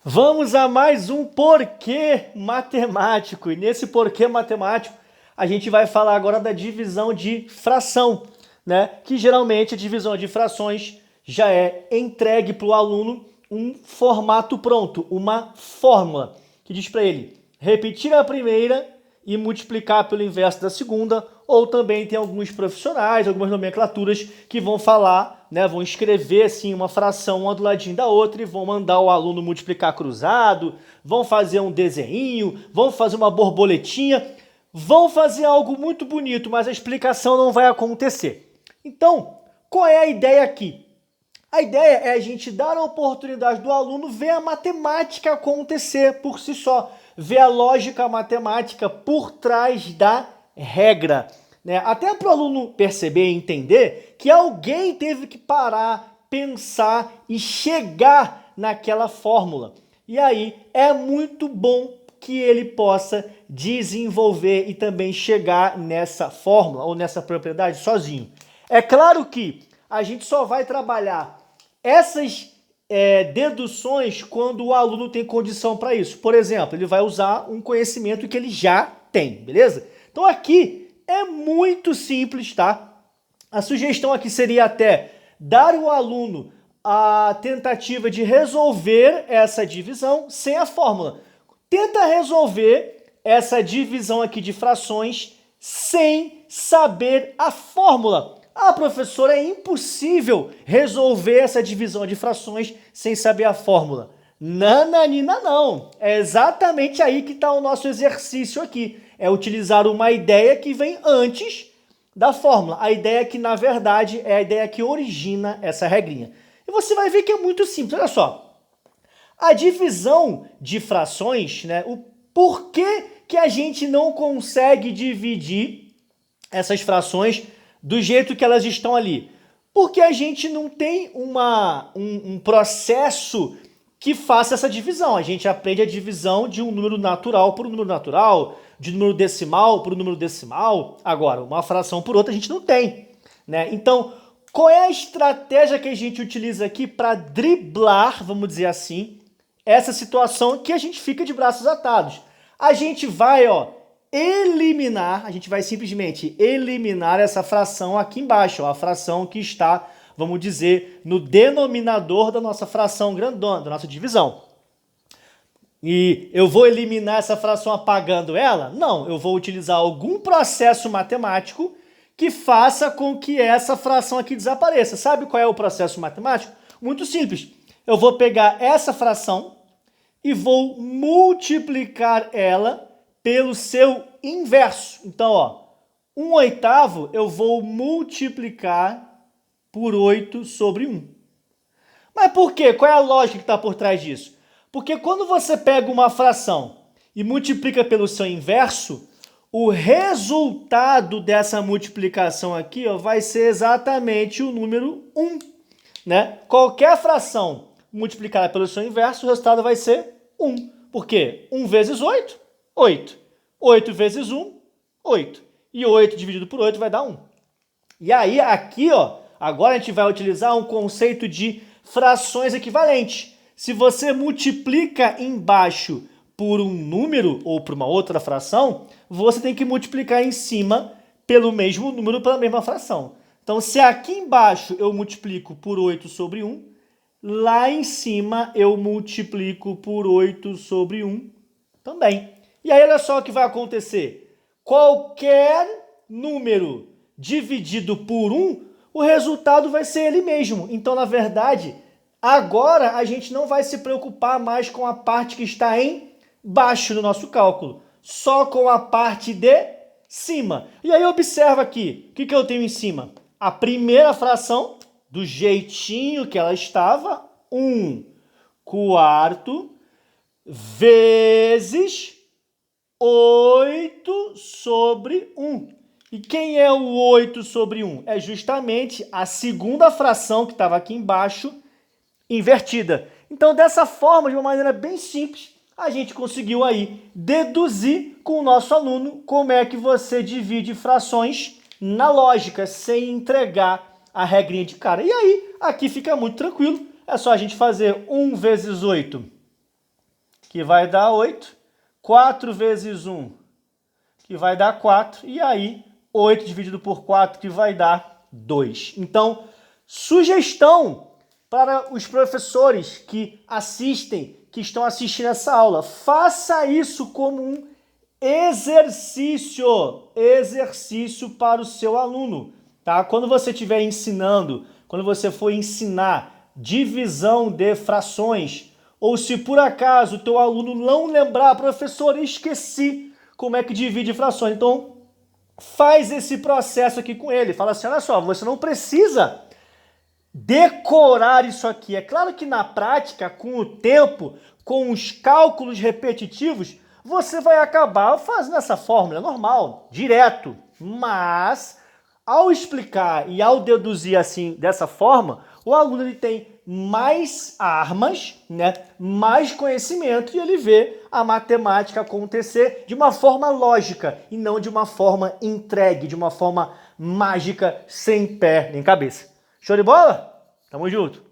Vamos a mais um porquê matemático. E nesse porquê matemático, a gente vai falar agora da divisão de fração, né? Que geralmente a divisão de frações já é entregue para o aluno um formato pronto, uma fórmula, que diz para ele repetir a primeira e multiplicar pelo inverso da segunda, ou também tem alguns profissionais, algumas nomenclaturas que vão falar, né, vão escrever assim uma fração uma do ladinho da outra e vão mandar o aluno multiplicar cruzado, vão fazer um desenho, vão fazer uma borboletinha, vão fazer algo muito bonito, mas a explicação não vai acontecer. Então, qual é a ideia aqui? A ideia é a gente dar a oportunidade do aluno ver a matemática acontecer por si só, ver a lógica matemática por trás da regra, né? Até para o aluno perceber e entender que alguém teve que parar, pensar e chegar naquela fórmula. E aí é muito bom que ele possa desenvolver e também chegar nessa fórmula ou nessa propriedade sozinho. É claro que a gente só vai trabalhar essas deduções quando o aluno tem condição para isso. Por exemplo, ele vai usar um conhecimento que ele já tem, beleza? Então aqui é muito simples, tá? A sugestão aqui seria até dar ao aluno a tentativa de resolver essa divisão sem a fórmula. Tenta resolver essa divisão aqui de frações sem saber a fórmula. Ah, professor, é impossível resolver essa divisão de frações sem saber a fórmula. Nananina não. É exatamente aí que está o nosso exercício aqui. É utilizar uma ideia que vem antes da fórmula. A ideia que, na verdade, é a ideia que origina essa regrinha. E você vai ver que é muito simples. Olha só. A divisão de frações, né? O porquê que a gente não consegue dividir essas frações do jeito que elas estão ali? Porque a gente não tem um processo que faça essa divisão. A gente aprende a divisão de um número natural por um número natural, de número decimal por um número decimal. Agora, uma fração por outra a gente não tem, né? Então, qual é a estratégia que a gente utiliza aqui para driblar, vamos dizer assim, essa situação que a gente fica de braços atados? A gente vai, eliminar, a gente vai simplesmente eliminar essa fração aqui embaixo, a fração que está, vamos dizer, no denominador da nossa fração grandona, da nossa divisão. E eu vou eliminar essa fração apagando ela? Não, eu vou utilizar algum processo matemático que faça com que essa fração aqui desapareça. Sabe qual é o processo matemático? Muito simples. Eu vou pegar essa fração e vou multiplicar ela pelo seu inverso. Então, 1/8 eu vou multiplicar por 8 sobre 1. Mas por quê? Qual é a lógica que está por trás disso? Porque quando você pega uma fração e multiplica pelo seu inverso, o resultado dessa multiplicação aqui vai ser exatamente o número 1. Né? Qualquer fração multiplicada pelo seu inverso, o resultado vai ser 1. Por quê? 1 vezes 8, 8. 8 vezes 1, 8. E 8 dividido por 8 vai dar 1. E aí, aqui, agora a gente vai utilizar um conceito de frações equivalentes. Se você multiplica embaixo por um número ou por uma outra fração, você tem que multiplicar em cima pelo mesmo número pela mesma fração. Então, se aqui embaixo eu multiplico por 8 sobre 1, lá em cima eu multiplico por 8 sobre 1 também. E aí, olha só o que vai acontecer. Qualquer número dividido por 1, o resultado vai ser ele mesmo. Então, na verdade, agora a gente não vai se preocupar mais com a parte que está embaixo do nosso cálculo, só com a parte de cima. E aí, observa aqui, o que eu tenho em cima? A primeira fração, do jeitinho que ela estava, 1/4 vezes 8 sobre 1. E quem é o 8 sobre 1? É justamente a segunda fração que estava aqui embaixo, invertida. Então, dessa forma, de uma maneira bem simples, a gente conseguiu aí deduzir com o nosso aluno como é que você divide frações na lógica, sem entregar a regrinha de cara. E aí, aqui fica muito tranquilo. É só a gente fazer 1 vezes 8 que vai dar 8. 4 vezes 1, que vai dar 4. E aí, 8 dividido por 4, que vai dar 2. Então, sugestão para os professores que assistem, que estão assistindo essa aula. Faça isso como um exercício para o seu aluno, tá? Quando você estiver ensinando, quando você for ensinar divisão de frações, ou se por acaso o teu aluno não lembrar, professor, esqueci como é que divide frações, então faz esse processo aqui com ele. Fala assim, olha só, você não precisa decorar isso aqui. É claro que na prática, com o tempo, com os cálculos repetitivos, você vai acabar fazendo essa fórmula, normal, direto. Mas, ao explicar e ao deduzir assim, dessa forma, o aluno ele tem mais armas, né, mais conhecimento, e ele vê a matemática acontecer de uma forma lógica e não de uma forma entregue, de uma forma mágica, sem pé nem cabeça. Show de bola? Tamo junto!